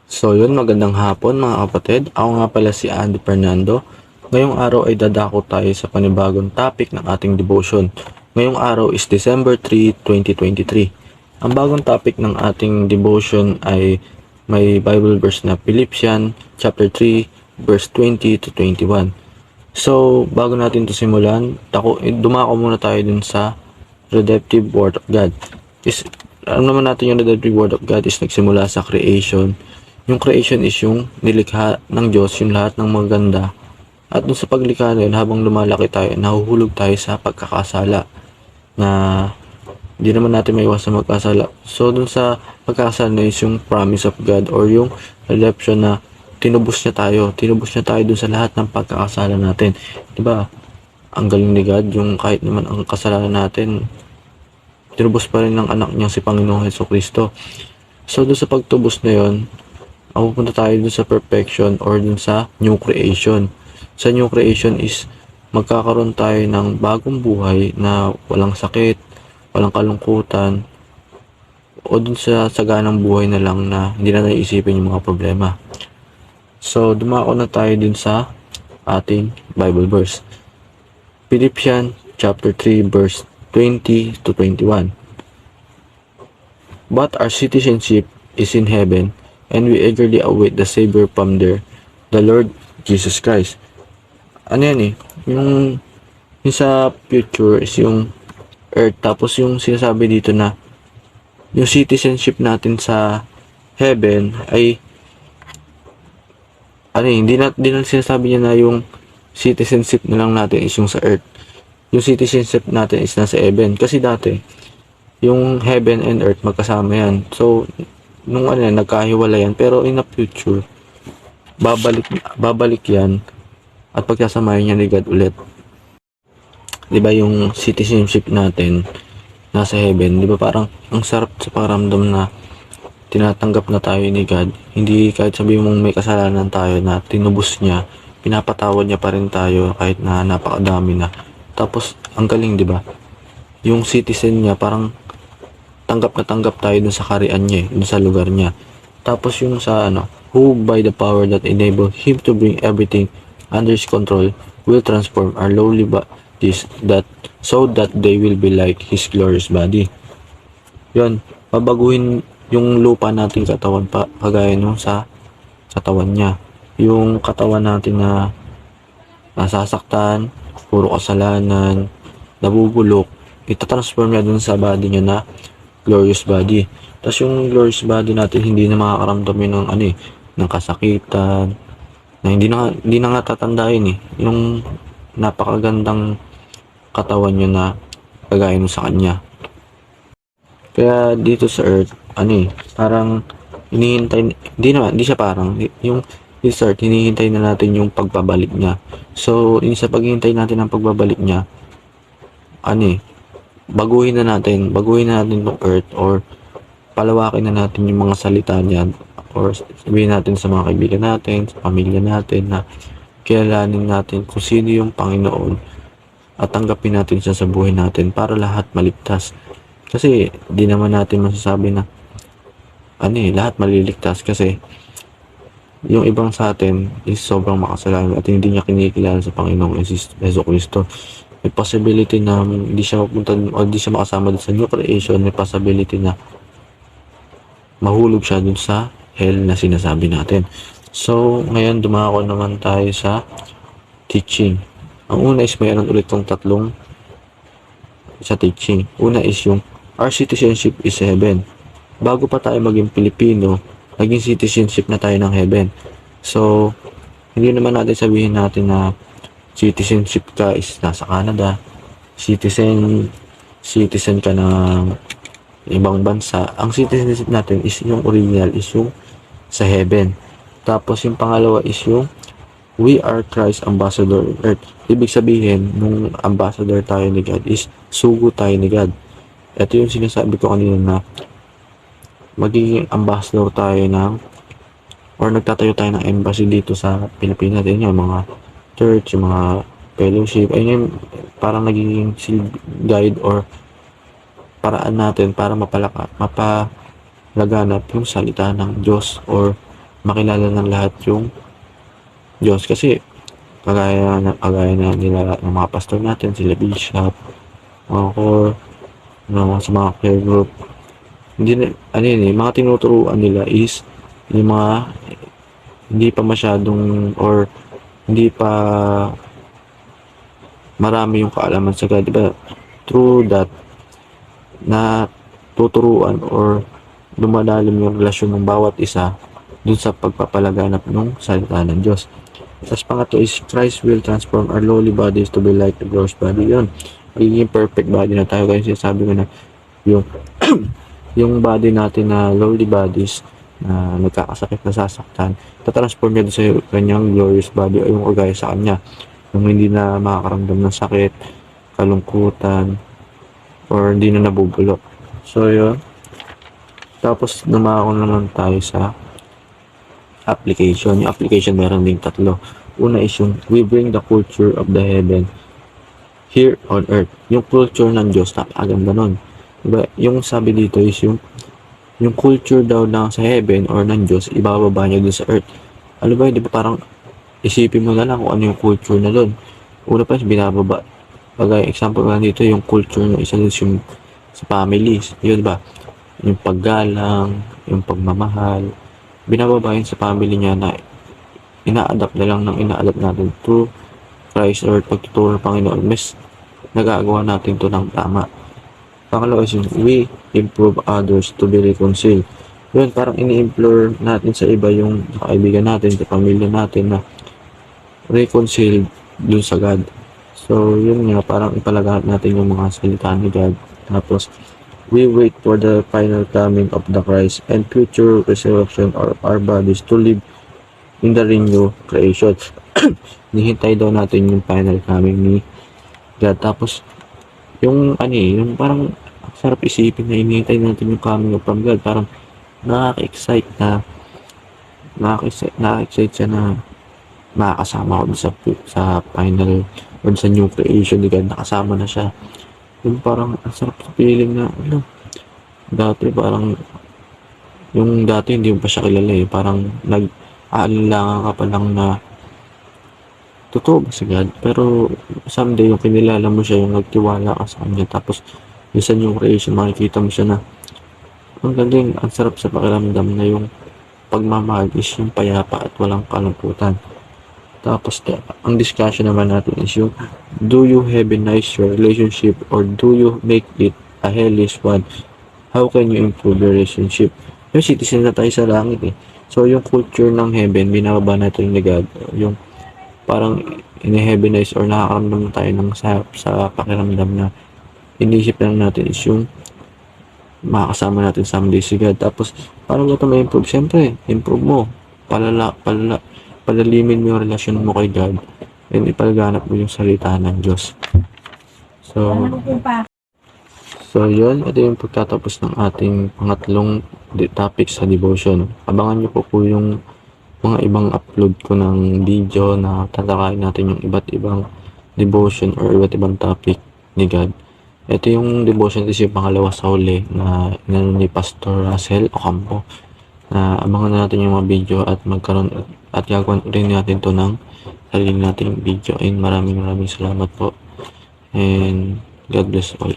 So yun, magandang hapon mga kapatid. Ako nga pala si Andy Fernando. Ngayong araw ay dadako tayo sa panibagong topic ng ating devotion. Ngayong araw is December 3, 2023. Ang bagong topic ng ating devotion ay may Bible verse na Philippians chapter 3 verse 20 to 21. So bago natin to simulan, dumako muna tayo dun sa redemptive word of God. Alam naman natin yung redemptive word of God is nagsimula sa creation. Yung creation is yung nilikha ng Diyos, yung lahat ng maganda. At dun sa paglikha na yun, habang lumalaki tayo, nahuhulog tayo sa pagkakasala na hindi naman natin maiwasan magkasala. So dun sa pagkakasala na is yung promise of God or yung redemption na tinubos niya tayo dun sa lahat ng pagkakasala natin. Diba? Ang galing ni God, yung kahit naman ang kasalanan natin, tinubos pa rin ng anak niya si Panginoong Jesucristo. So dun sa pagtubos na yun, pupunta tayo dun sa perfection or dun sa new creation. Sa new creation is magkakaroon tayo ng bagong buhay na walang sakit, walang kalungkutan, o dun sa saganang buhay na lang na hindi na naiisipin yung mga problema. So dumako na tayo dun sa ating Bible verse. Philippians chapter 3 verse 20 to 21. But our citizenship is in heaven, and we eagerly await the Savior from there, the Lord Jesus Christ. Ano yan eh? Yung sa future is yung earth. Tapos yung sinasabi dito na yung citizenship natin sa heaven ay hindi na sinasabi niya na yung citizenship na lang natin is yung sa earth. Yung citizenship natin is nasa heaven. Kasi dati, yung heaven and earth magkasama yan. So, nung nagkahiwala yan, pero in the future babalik yan at pagkasamahin niya ni God ulit. 'Di ba yung citizenship natin nasa heaven, 'di ba parang ang sarap sa pakiramdam na tinatanggap na tayo ni God. Hindi kahit sabihin mong may kasalanan tayo na tinubos niya, pinapatawad niya pa rin tayo kahit na napakadami na. Tapos ang galing, 'di ba? Yung citizen niya parang tanggap na tanggap tayo dun sa karian niya, dun sa lugar niya. Tapos yung sa who by the power that enable him to bring everything under his control will transform our lowly bodies so that they will be like his glorious body. Yun, babaguhin yung lupa nating katawan kagaya nung sa katawan niya. Yung katawan natin na nasasaktan, puro kasalanan, nabubulok, itatransform niya dun sa body niya na glorious body. Tapos yung glorious body natin hindi na makakaramdam yun ng ng kasakitan, na hindi na nga tatandain yung napakagandang katawan niya na kagaya nung sa kanya. Kaya dito sa earth, parang hinihintay, hindi siya parang, yung this earth, hinihintay na natin yung pagbabalik niya. So, sa paghihintay natin ng pagbabalik niya, baguhin na natin yung earth or palawakin na natin yung mga salita niya or sabihin natin sa mga kaibigan natin, sa pamilya natin na kilalanin natin kung sino yung Panginoon at tanggapin natin siya sa buhay natin para lahat maligtas. Kasi di naman natin masasabi na lahat maliligtas kasi yung ibang sa atin is sobrang makasalanan at hindi niya kinikilala sa Panginoong Jesucristo. May possibility na hindi siya mapunta o hindi siya makasama dun sa new creation. May possibility na mahulog siya dun sa hell na sinasabi natin. So, ngayon dumako naman tayo sa teaching. Ang una is mayroon ulit tong tatlong sa teaching. Una is yung our citizenship is heaven. Bago pa tayo maging Pilipino, naging citizenship na tayo ng heaven. So, hindi naman natin sabihin natin na citizenship ka is nasa Canada, citizen ka ng ibang bansa. Ang citizenship natin is yung original is yung sa heaven. Tapos yung pangalawa is yung we are Christ ambassador on earth. Ibig sabihin, nung ambassador tayo ni God is sugo tayo ni God. Ito yung sinasabi ko kanina na magiging ambassador tayo or nagtatayo tayo ng embassy dito sa Pilipinas. Yun yung mga church, yung mga fellowship, ayun yung parang nagiging guide or paraan natin para mapalaganap yung salita ng Diyos or makilala ng lahat yung Diyos. Kasi kagaya na nila ng mga pastor natin, sila bishop, mga core, sa mga prayer group, hindi na, ano yun mga tinuturuan nila is yung mga hindi pa masyadong or hindi pa marami yung kaalaman sa God, diba? Through that, na tuturuan or lumalalim yung relasyon ng bawat isa dun sa pagpapalaganap ng salita ng Diyos. Tapos pangatlo is Christ will transform our lowly bodies to be like the glorious body. Yun, magiging perfect body na tayo. Kaya sinasabi ko na yung yung body natin na lowly bodies na nagkakasakit, nasasaktan, tatransform niya sa kanyang glorious body o yung kagaya sa kanya. Yung hindi na makakaramdam ng sakit, kalungkutan, or hindi na nabubulo. So, yun. Tapos, dumako naman tayo sa application. Yung application meron ding tatlo. Una is yung we bring the culture of the heaven here on earth. Yung culture ng Diyos, napakaganda nun. Diba? Yung sabi dito is yung culture daw na sa heaven or ng Diyos, ibababa niya dun sa earth. Ano ba yun? Di ba parang isipin mo na lang kung ano yung culture na dun. Una pa is binababa. Pagay example nga dito, yung culture ng isa is yung sa families. Yun ba? Yung paggalang, yung pagmamahal. Binababa yun sa family niya na ina-adapt na lang ng ina-adapt natin to Christ or pagtuturo ng Panginoon. Mas nagagawa natin to ng tama. Pangalawa is yung we improve others to be reconciled. Yun, parang ini-implore natin sa iba yung kaibigan natin, sa pamilya natin na reconciled dun sa God. So, yun nga, parang ipalaganap natin yung mga salita ni God. Tapos, we wait for the final coming of the Christ and future resurrection of our bodies to live in the renewed creation. Nihintay daw natin yung final coming ni God. Tapos, yung yung parang sarap isipin na inihintay natin yung coming of from God. Parang nakaka-excite siya na makakasama ko sa final or sa new creation ni God. Nakasama na siya. Yung parang ang sarap sa feeling na dati parang yung dati hindi mo pa siya kilala parang nag-aalinlangan ka pa lang na totoo ba si God? Pero someday yung kinilala mo siya, yung nagtiwala ka sa kanya, tapos minsan yung creation, makikita mo siya na ang galing, ang sarap sa pakiramdam na yung pagmamahal is yung payapa at walang kalungkutan. Tapos ang discussion naman natin is yung do you heavenize your relationship or do you make it a hellish one? How can you improve your relationship? Yung citizen na tayo sa langit So yung culture ng heaven, binababa natin ni God, yung parang ini-heavenize or nakakaramdam tayo ng sa pakiramdam na inisip lang natin is yung makakasama natin someday si God. Tapos, paano ito ma-improve? Siyempre, improve mo. Palalimin mo yung relasyon mo kay God and ipalaganap mo yung salita ng Diyos. So, yun. Ito yung pagtatapos ng ating pangatlong topic sa devotion. Abangan nyo po yung mga ibang upload ko ng video na tatalakayin natin yung iba't ibang devotion or iba't ibang topic ni God. Ito yung devotion kasi yung pangalawa sa huli na inano ni Pastor Russell Ocampo na abangan natin yung mga video at magkaroon at gagawin rin natin to ng sarili nating video and maraming salamat po and God bless all.